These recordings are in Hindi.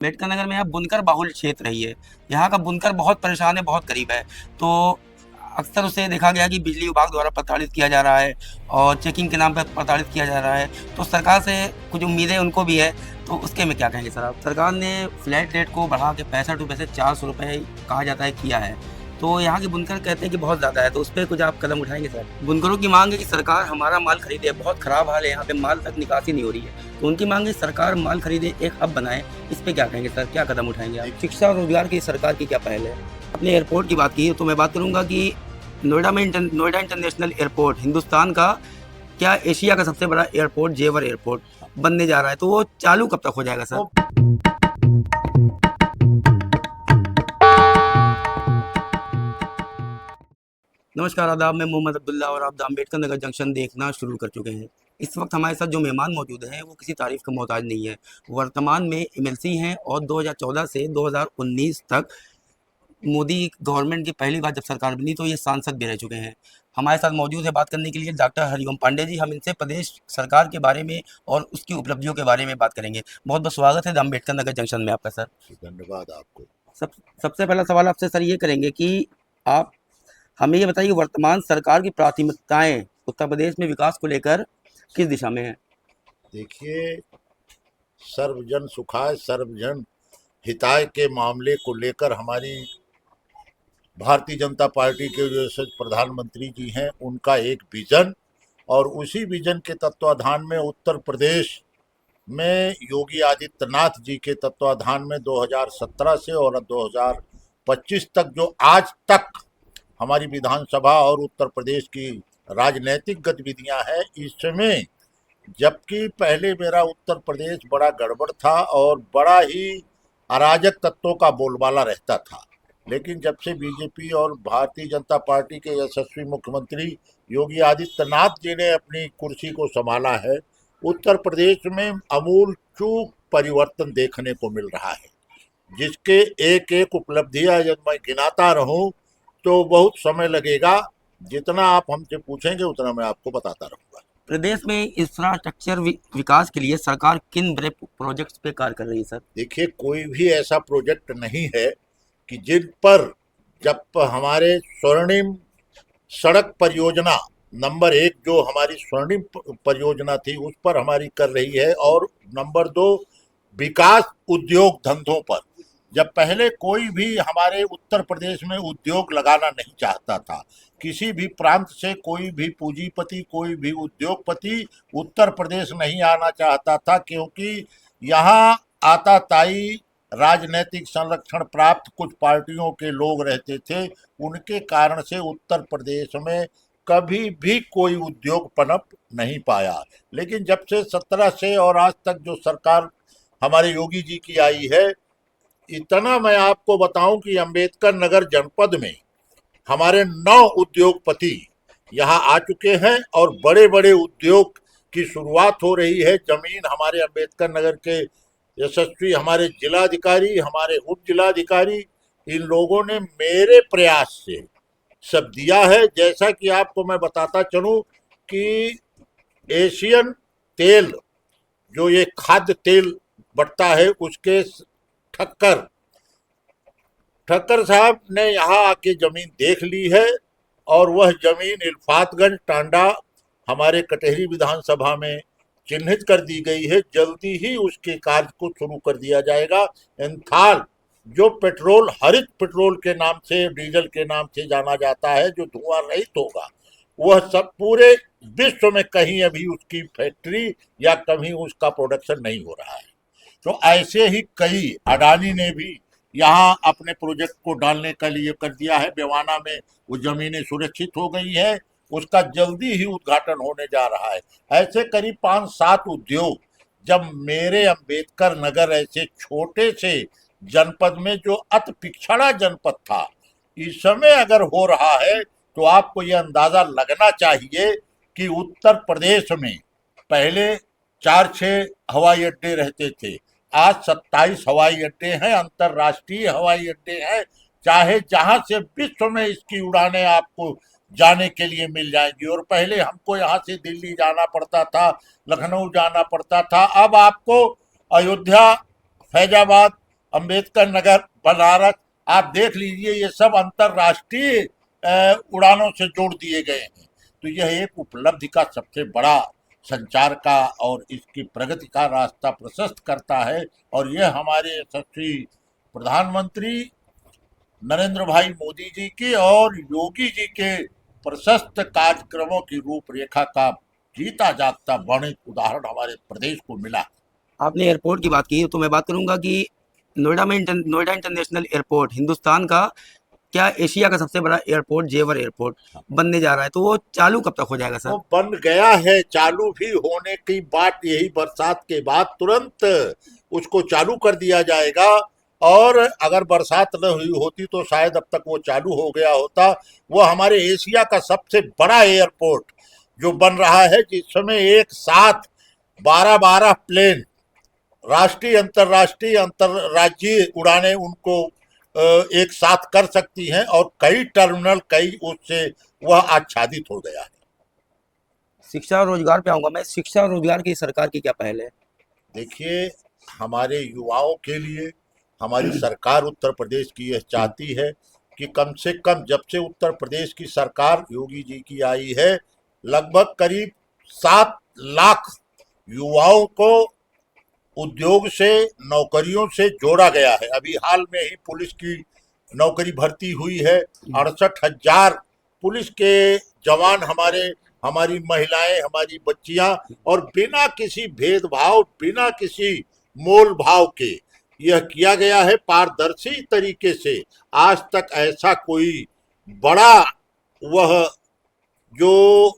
अम्बेडकर नगर में यहाँ बुनकर बाहुल क्षेत्र है ये। यहाँ का बुनकर बहुत परेशान है, बहुत गरीब है। तो अक्सर उसे देखा गया कि बिजली विभाग द्वारा प्रताड़ित किया जा रहा है और चेकिंग के नाम पर प्रताड़ित किया जा रहा है। तो सरकार से कुछ उम्मीदें उनको भी है, तो उसके में क्या कहेंगे सर आप? सरकार ने फ्लैट रेट को बढ़ा के 65 रुपये से 400 रुपये कहा जाता है किया है। तो यहाँ के बुनकर कहते हैं कि बहुत ज़्यादा है, तो उस पर कुछ आप कदम उठाएंगे सर? बुनकरों की मांग है कि सरकार हमारा माल खरीदे, बहुत ख़राब हाल है, यहाँ पे माल तक निकासी नहीं हो रही है। तो उनकी मांग है सरकार माल खरीदे, एक हब बनाए। इस पे क्या कहेंगे सर, क्या कदम उठाएंगे आप? शिक्षा और रोजगार की सरकार की क्या पहल है? अपने एयरपोर्ट की बात की तो मैं बात करूंगा कि नोएडा इंटरनेशनल एयरपोर्ट हिंदुस्तान का, क्या एशिया का सबसे बड़ा एयरपोर्ट जेवर एयरपोर्ट बनने जा रहा है, तो वो चालू कब तक हो जाएगा सर? नमस्कार, आदाब। मैं मोहम्मद अब्दुल्ला और आप द अम्बेडकर नगर जंक्शन देखना शुरू कर चुके हैं। इस वक्त हमारे साथ जो मेहमान मौजूद हैं वो किसी तारीफ का मोहताज नहीं है। वर्तमान में एमएलसी हैं और 2014 से 2019 तक मोदी गवर्नमेंट की पहली बार जब सरकार बनी तो ये सांसद भी रह चुके हैं। हमारे साथ मौजूद है बात करने के लिए डॉक्टर हरिओम पांडे जी। हम इनसे प्रदेश सरकार के बारे में और उसकी उपलब्धियों के बारे में बात करेंगे। बहुत बहुत स्वागत है द अम्बेडकर नगर जंक्शन में आपका सर। धन्यवाद आपको। सब सबसे पहला सवाल आपसे सर ये करेंगे कि आप हमें ये बताइए वर्तमान सरकार की प्राथमिकताएं उत्तर प्रदेश में विकास को लेकर किस दिशा में है? देखिए, सर्वजन सुखाय सर्वजन हिताय के मामले को लेकर हमारी भारतीय जनता पार्टी के जो प्रधानमंत्री जी हैं उनका एक विजन, और उसी विजन के तत्वाधान में उत्तर प्रदेश में योगी आदित्यनाथ जी के तत्वाधान में 2017 से और 2025 तक जो आज तक हमारी विधानसभा और उत्तर प्रदेश की राजनीतिक गतिविधियां हैं, इसमें जबकि पहले मेरा उत्तर प्रदेश बड़ा गड़बड़ था और बड़ा ही अराजक तत्वों का बोलबाला रहता था, लेकिन जब से बीजेपी और भारतीय जनता पार्टी के यशस्वी मुख्यमंत्री योगी आदित्यनाथ जी ने अपनी कुर्सी को संभाला है, उत्तर प्रदेश में अमूल चूक परिवर्तन देखने को मिल रहा है, जिसके एक एक उपलब्धियां यदि मैं गिनाता रहूं तो बहुत समय लगेगा। जितना आप हमसे पूछेंगे उतना मैं आपको बताता रहूंगा। प्रदेश में इंफ्रास्ट्रक्चर विकास के लिए सरकार किन बड़े प्रोजेक्ट्स पे कार्य कर रही है सर? देखिए, कोई भी ऐसा प्रोजेक्ट नहीं है कि जिन पर, जब हमारे स्वर्णिम सड़क परियोजना नंबर 1 जो हमारी स्वर्णिम परियोजना थी उस पर हमारी कर रही है, और नंबर 2 विकास उद्योग धंधों पर। जब पहले कोई भी हमारे उत्तर प्रदेश में उद्योग लगाना नहीं चाहता था, किसी भी प्रांत से कोई भी पूंजीपति कोई भी उद्योगपति उत्तर प्रदेश नहीं आना चाहता था, क्योंकि यहाँ आताताई राजनीतिक संरक्षण प्राप्त कुछ पार्टियों के लोग रहते थे। उनके कारण से उत्तर प्रदेश में कभी भी कोई उद्योग पनप नहीं पाया। लेकिन जब से 17 से और आज तक जो सरकार हमारे योगी जी की आई है, इतना मैं आपको बताऊं कि अंबेडकर नगर जनपद में हमारे 9 उद्योगपति यहाँ आ चुके हैं और बड़े बड़े उद्योग की शुरुआत हो रही है। जमीन हमारे अंबेडकर नगर के यशस्वी हमारे जिलाधिकारी, हमारे उप जिलाधिकारी, इन लोगों ने मेरे प्रयास से सब दिया है। जैसा कि आपको मैं बताता चलूं कि एशियन तेल, जो ये खाद्य तेल बढ़ता है, उसके ठक्कर ठक्कर साहब ने यहाँ आके जमीन देख ली है, और वह जमीन इल्फातगंज टांडा हमारे कटहरी विधानसभा में चिन्हित कर दी गई है। जल्दी ही उसके कार्य को शुरू कर दिया जाएगा। एंथाल, जो पेट्रोल हरित पेट्रोल के नाम से, डीजल के नाम से जाना जाता है, जो धुआं रहित होगा, वह सब पूरे विश्व में कहीं अभी उसकी फैक्ट्री या कहीं उसका प्रोडक्शन नहीं हो रहा है। तो ऐसे ही कई, अडानी ने भी यहाँ अपने प्रोजेक्ट को डालने के लिए कर दिया है। बेवाना में वो जमीनें सुरक्षित हो गई है, उसका जल्दी ही उद्घाटन होने जा रहा है। ऐसे करीब 5-7 उद्योग, जब मेरे अंबेडकर नगर ऐसे छोटे से जनपद में जो अति पिछड़ा जनपद था, इस समय अगर हो रहा है, तो आपको यह अंदाजा लगना चाहिए कि उत्तर प्रदेश में पहले 4-6 हवाई अड्डे रहते थे, आज 27 हवाई अड्डे हैं, अंतर्राष्ट्रीय हवाई अड्डे हैं। चाहे जहां से विश्व में इसकी उड़ानें आपको जाने के लिए मिल जाएंगी। और पहले हमको यहाँ से दिल्ली जाना पड़ता था, लखनऊ जाना पड़ता था, अब आपको अयोध्या, फैजाबाद अंबेडकर नगर, बनारस, आप देख लीजिए, ये सब अंतर्राष्ट्रीय उड़ानों से जोड़ दिए गए हैं। तो यह एक उपलब्धि का सबसे बड़ा संचार का और इसकी प्रगति का रास्ता प्रशस्त करता है। और यह हमारे यशस्वी प्रधानमंत्री नरेंद्र भाई मोदी जी की और योगी जी के प्रशस्त कार्यक्रमों की रूपरेखा का जीता जागता वर्णित उदाहरण हमारे प्रदेश को मिला। आपने एयरपोर्ट की बात की तो मैं बात करूंगा कि नोएडा इंटरनेशनल एयरपोर्ट हिंदुस्तान का, क्या एशिया का सबसे बड़ा एयरपोर्ट जेवर एयरपोर्ट बनने जा रहा है, तो वो चालू कब तक हो जाएगा सर? वो बन गया है, चालू भी होने की बात, यही बरसात के बाद तुरंत उसको चालू कर दिया जाएगा। और अगर बरसात न हुई होती तो शायद अब तक वो चालू हो गया होता। वो हमारे एशिया का सबसे बड़ा एयरपोर्ट जो बन रहा है, जिसमें एक साथ 12-12 प्लेन राष्ट्रीय अंतर्राष्ट्रीय अंतर्राज्यीय उड़ानें उनको एक साथ कर सकती हैं। और कई टर्मिनल, कई उससे वह आच्छादित हो गया है। शिक्षा और रोजगार पे आऊंगा मैं। शिक्षा और रोजगार की सरकार की क्या पहल है? देखिए, हमारे युवाओं के लिए हमारी सरकार उत्तर प्रदेश की यह चाहती है कि कम से कम जब से उत्तर प्रदेश की सरकार योगी जी की आई है, लगभग करीब 7 लाख युवाओं को उद्योग से, नौकरियों से जोड़ा गया है। अभी हाल में ही पुलिस की नौकरी भर्ती हुई है। 68,000 पुलिस के जवान हमारी महिलाएं, हमारी बच्चियां, और बिना किसी भेदभाव, बिना किसी मोल भाव के यह किया गया है पारदर्शी तरीके से। आज तक ऐसा कोई बड़ा, वह जो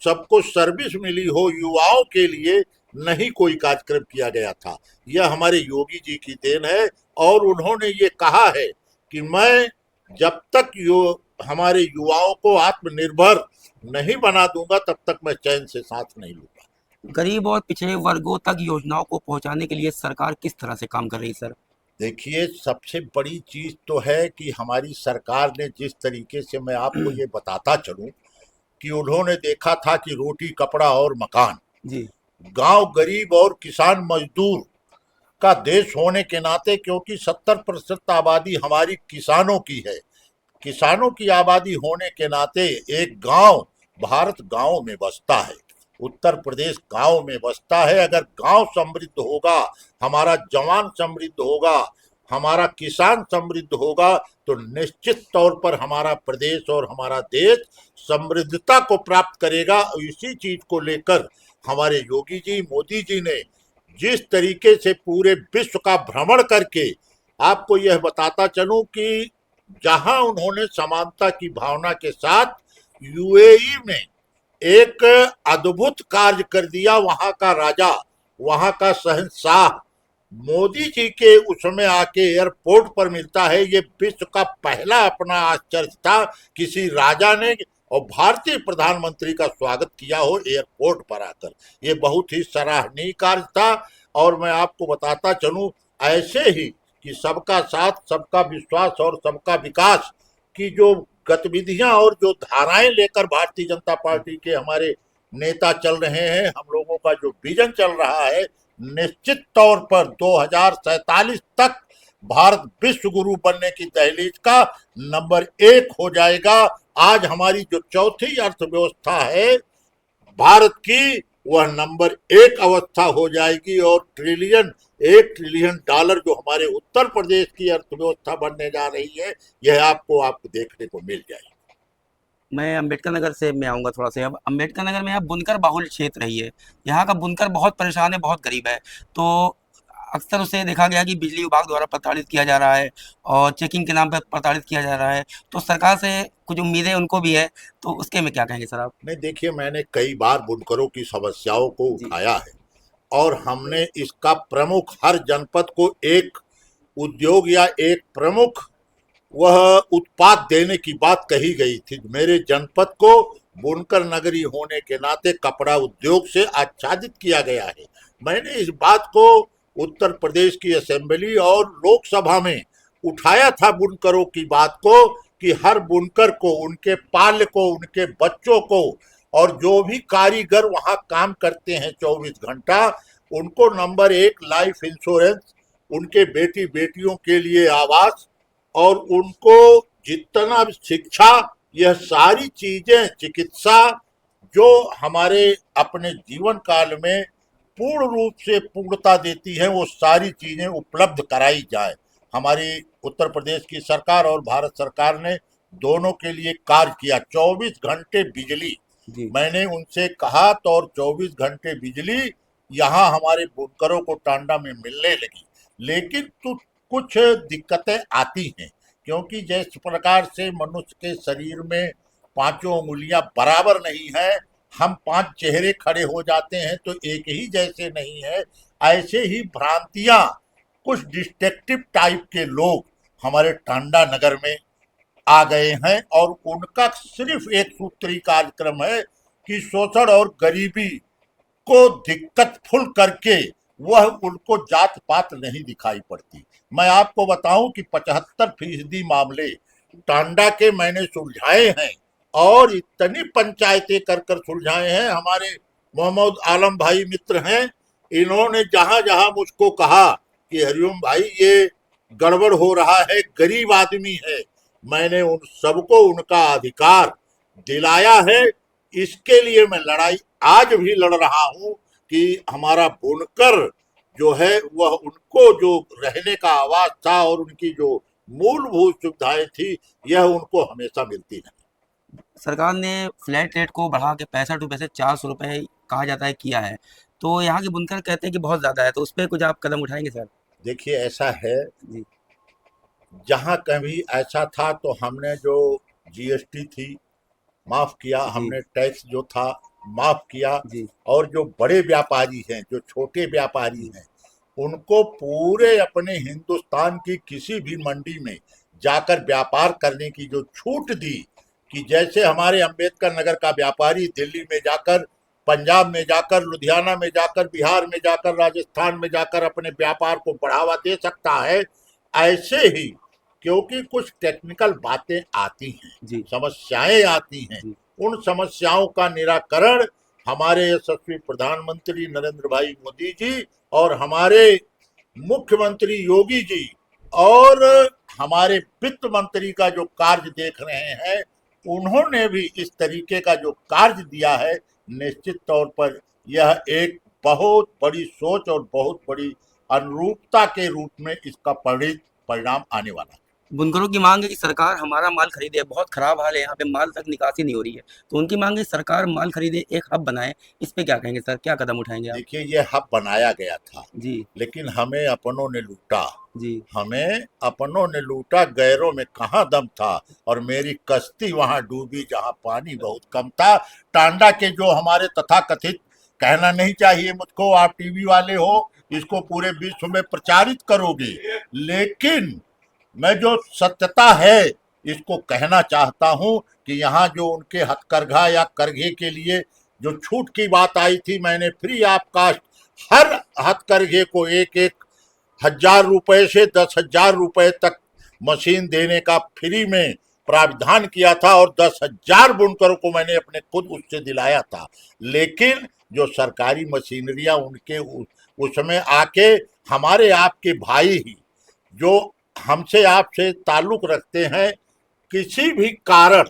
सबको सर्विस मिली हो युवाओं के लिए, नहीं कोई कार्यक्रम किया गया था। यह हमारे योगी जी की देन है। और उन्होंने ये कहा है कि मैं जब तक हमारे युवाओं को आत्मनिर्भर नहीं बना दूंगा, तब तक मैं चैन से सांस नहीं लूंगा। गरीब और पिछड़े वर्गों तक योजनाओं को पहुंचाने के लिए सरकार किस तरह से काम कर रही है सर? देखिए, सबसे बड़ी चीज तो है कि हमारी सरकार ने जिस तरीके से, मैं आपको ये बताता चलूं कि उन्होंने देखा था कि रोटी, कपड़ा और मकान, जी, गांव गरीब और किसान मजदूर का देश होने के नाते, क्योंकि 70% आबादी हमारी किसानों की है, किसानों की आबादी होने के नाते एक गांव, भारत गांव में बसता है, उत्तर प्रदेश गांव में बसता है। अगर गांव समृद्ध होगा, हमारा जवान समृद्ध होगा, हमारा किसान समृद्ध होगा, तो निश्चित तौर पर हमारा प्रदेश और हमारा देश समृद्धता को प्राप्त करेगा। इसी चीज को लेकर हमारे योगी जी, मोदी जी ने जिस तरीके से पूरे विश्व का भ्रमण करके, आपको यह बताता चलूं कि जहां उन्होंने समानता की भावना के साथ यूएई में एक अद्भुत कार्य कर दिया, वहां का राजा, वहां का शहंशाह मोदी जी के उसमें आके एयरपोर्ट पर मिलता है। ये विश्व का पहला अपना आश्चर्य था, किसी राजा ने और भारतीय प्रधानमंत्री का स्वागत किया हो एयरपोर्ट पर आकर। ये बहुत ही सराहनीय कार्य था। और मैं आपको बताता चलूं, ऐसे ही कि सबका साथ, सबका विश्वास और सबका विकास की जो गतिविधियां और जो धाराएं लेकर भारतीय जनता पार्टी के हमारे नेता चल रहे हैं, हम लोगों का जो विजन चल रहा है, निश्चित तौर पर 2047 तक भारत विश्व गुरु बनने की दहलीज का नंबर 1 हो जाएगा। आज हमारी जो चौथी अर्थव्यवस्था है भारत की, वह नंबर 1 अवस्था हो जाएगी। और $1 ट्रिलियन जो हमारे उत्तर प्रदेश की अर्थव्यवस्था बनने जा रही है, यह आपको देखने को मिल जाएगी। मैं अंबेडकर नगर से मैं आऊँगा थोड़ा सा। अब अंबेडकर नगर में यहाँ बुनकर बाहुल क्षेत्र है ये। यहाँ का बुनकर बहुत परेशान है, बहुत गरीब है। तो अक्सर उसे देखा गया कि बिजली विभाग द्वारा प्रताड़ित किया जा रहा है और चेकिंग के नाम पर प्रताड़ित किया जा रहा है। तो सरकार से कुछ उम्मीदें उनको भी है, तो उसके में क्या कहेंगे सर आप? नहीं, देखिए, मैंने कई बार बुनकरों की समस्याओं को जी, उठाया है और हमने इसका प्रमुख, हर जनपद को एक उद्योग या एक प्रमुख वह उत्पाद देने की बात कही गई थी। मेरे जनपद को बुनकर नगरी होने के नाते कपड़ा उद्योग से आच्छादित किया गया है। मैंने इस बात को उत्तर प्रदेश की असेंबली और लोकसभा में उठाया था, बुनकरों की बात को, कि हर बुनकर को, उनके पाल्य को, उनके बच्चों को, और जो भी कारीगर वहां काम करते हैं 24 घंटा, उनको नंबर 1 लाइफ इंश्योरेंस उनके बेटी बेटियों के लिए आवास और उनको जितना भी शिक्षा, यह सारी चीजें, चिकित्सा जो हमारे अपने जीवन काल में पूर्ण रूप से पूर्णता देती है, वो सारी चीजें उपलब्ध कराई जाए। हमारी उत्तर प्रदेश की सरकार और भारत सरकार ने दोनों के लिए कार्य किया। 24 घंटे बिजली, जी मैंने उनसे कहा तो, और 24 घंटे बिजली यहाँ हमारे बुनकरों को टांडा में मिलने लगी। लेकिन तो कुछ दिक्कतें आती हैं, क्योंकि जिस प्रकार से मनुष्य के शरीर में पांचों उंगलियां बराबर नहीं है, हम 5 चेहरे खड़े हो जाते हैं तो एक ही जैसे नहीं है। ऐसे ही भ्रांतियां कुछ डिस्ट्रक्टिव टाइप के लोग हमारे टांडा नगर में आ गए हैं, और उनका सिर्फ एक सूत्री कार्यक्रम है कि शोषण और गरीबी को दिक्कत फुल करके वह उनको जात पात नहीं दिखाई पड़ती। मैं आपको बताऊं कि 75% मामले टांडा के मैंने सुलझाए हैं, और इतनी पंचायतें कर कर सुलझाए हैं। हमारे मोहम्मद आलम भाई मित्र हैं, इन्होंने जहां जहां मुझको कहा कि हरिओम भाई ये गड़बड़ हो रहा है, गरीब आदमी है, मैंने उन सबको उनका अधिकार दिलाया है। इसके लिए मैं लड़ाई आज भी लड़ रहा हूं कि हमारा बुनकर जो है वह, उनको जो रहने का आवास था और उनकी जो मूलभूत सुविधाएं थी, यह उनको हमेशा मिलती रहे। सरकार ने फ्लैट रेट को बढ़ा के 65 रुपये से 400 रुपये कहा जाता है किया है, तो यहाँ के बुनकर कहते हैं कि बहुत ज़्यादा है, तो उस पर कुछ आप कदम उठाएंगे सर? देखिए ऐसा है, जी जहां कभी ऐसा था तो हमने जो जीएसटी थी माफ किया, जी हमने टैक्स जो था माफ किया, जी और जो बड़े व्यापारी हैं, जो छोटे व्यापारी हैं, उनको पूरे अपने हिंदुस्तान की किसी भी मंडी में जाकर व्यापार करने की जो छूट दी, कि जैसे हमारे अंबेडकर नगर का व्यापारी दिल्ली में जाकर, पंजाब में जाकर, लुधियाना में जाकर, बिहार में जाकर, राजस्थान में जाकर अपने व्यापार को बढ़ावा दे सकता है, ऐसे ही क्योंकि कुछ टेक्निकल बातें आती हैं, जी समस्याएं आती हैं, जी उन समस्याओं का निराकरण हमारे यशस्वी प्रधानमंत्री नरेंद्र भाई मोदी जी और हमारे मुख्यमंत्री योगी जी और हमारे वित्त मंत्री का जो कार्य देख रहे हैं, उन्होंने भी इस तरीके का जो कार्य दिया है, निश्चित तौर पर यह एक बहुत बड़ी सोच और बहुत बड़ी अनुरूपता के रूप में इसका परिणाम आने वाला है। बुनकरों की मांग है कि सरकार हमारा माल खरीदे, बहुत खराब हाल है यहाँ पे, माल तक निकासी नहीं हो रही है, तो उनकी मांग है सरकार माल खरीदे, एक हब बनाए। इस पे क्या कहेंगे सर, क्या कदम उठाएंगे आप? देखिए ये हब बनाया गया था, जी लेकिन हमें अपनों ने लूटा, जी हमें अपनों ने लूटा, गैरों में कहाँ दम था, और मेरी कश्ती वहां डूबी जहां पानी बहुत कम था। टांडा के जो हमारे तथाकथित, कहना नहीं चाहिए मुझको, आप टीवी वाले हो, इसको पूरे विश्व में प्रचारित करोगे, लेकिन मैं जो सत्यता है इसको कहना चाहता हूं कि यहाँ जो उनके हथकरघा या करघे के लिए जो छूट की बात आई थी, मैंने फ्री ऑफ कास्ट हर हथकरघे को 1,000 रुपए से 10,000 रुपए तक मशीन देने का फ्री में प्रावधान किया था, और 10,000 बुनकरों को मैंने अपने खुद उससे दिलाया था। लेकिन जो सरकारी मशीनरियां उनके उसमें आके हमारे आपके भाई ही जो हमसे आपसे ताल्लुक रखते हैं, किसी भी कारण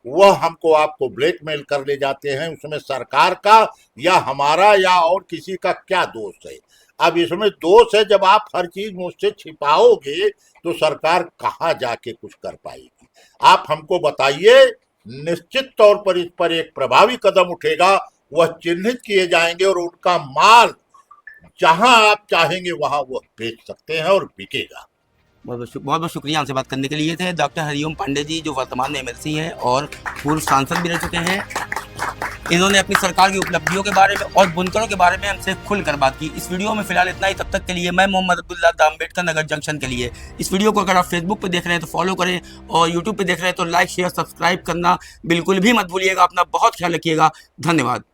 वह हमको आपको ब्लैकमेल कर ले जाते हैं, उसमें सरकार का या हमारा या और किसी का क्या दोष है? अब इसमें दोष है, जब आप हर चीज मुझसे छिपाओगे तो सरकार कहाँ जाके कुछ कर पाएगी? आप हमको बताइए, निश्चित तौर पर इस पर एक प्रभावी कदम उठेगा, वह चिन्हित किए जाएंगे और उनका माल जहां आप चाहेंगे वहां वह बेच सकते हैं और बिकेगा। बहुत बहुत शुक्रिया हमसे बात करने के लिए। थे डॉक्टर हरिओम पांडे जी, जो वर्तमान में एमएलसी हैं और पूर्व सांसद भी रह चुके हैं। इन्होंने अपनी सरकार की उपलब्धियों के बारे में और बुनकरों के बारे में हमसे खुलकर बात की। इस वीडियो में फिलहाल इतना ही। तब तक के लिए मैं मोहम्मद अब्दुल्ला द अम्बेडकर नगर जंक्शन के लिए। इस वीडियो को अगर आप फेसबुक पे देख रहे हैं तो फॉलो करें, और यूट्यूब पे देख रहे हैं तो लाइक शेयर सब्सक्राइब करना बिल्कुल भी मत भूलिएगा। अपना बहुत ख्याल रखिएगा। धन्यवाद।